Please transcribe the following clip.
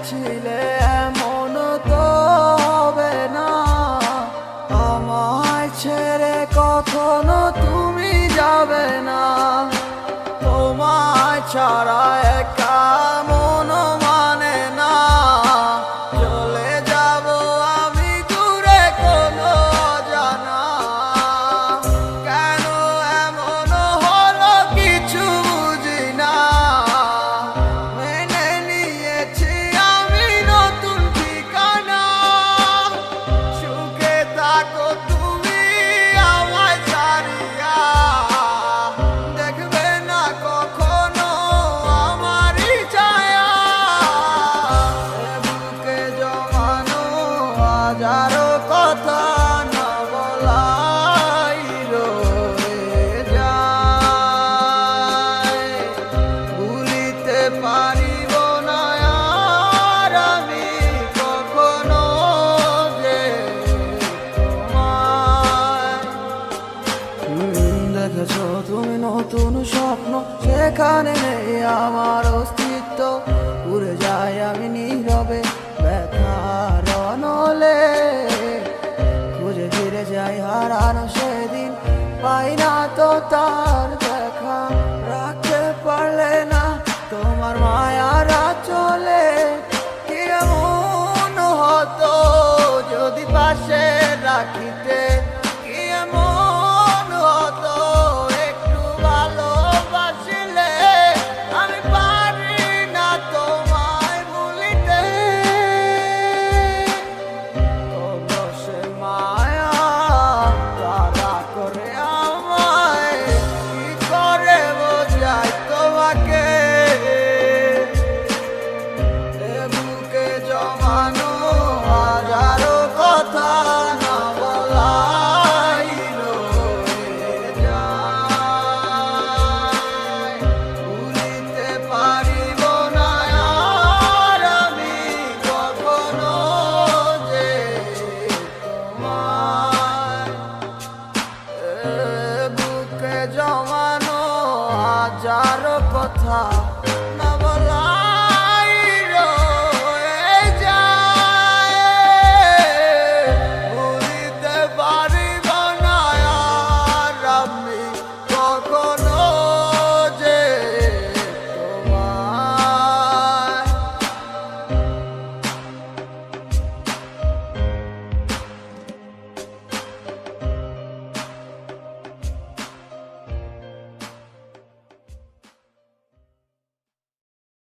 ভেবেছিলে এমন তো হবে না, আমায় ছেড়ে কখনো তুমি যাবে না। তোমায় ছাড়া একা মন মানে না, চলে যাব আমি দূরে কোনো অজানা। কেন এমন হলো কিছু বুঝি না, মেনে নিয়েছি আমি নতুন ঠিকানা। সুখে থাকো তুমি আমায় ছাড়িয়া, দেখবে না কখনো আমারই ছায়া। বুকে জমানো হাজারো কথা না বলাই রয়ে যায়, ভুলিতে পারিব না আর আমি কখনো যে তোমায়। দেখেছো তুমি নতুন স্বপ্ন, সেখানে নেই আমার অস্তিত্ব। উড়ে যাই আমি নীরবে ব্যথার অনলে, খুঁজে ফিরে যাই হারানো সেদিন, পাই না তো তার দেখা। রাখতে পারলে না তোমার মায়া।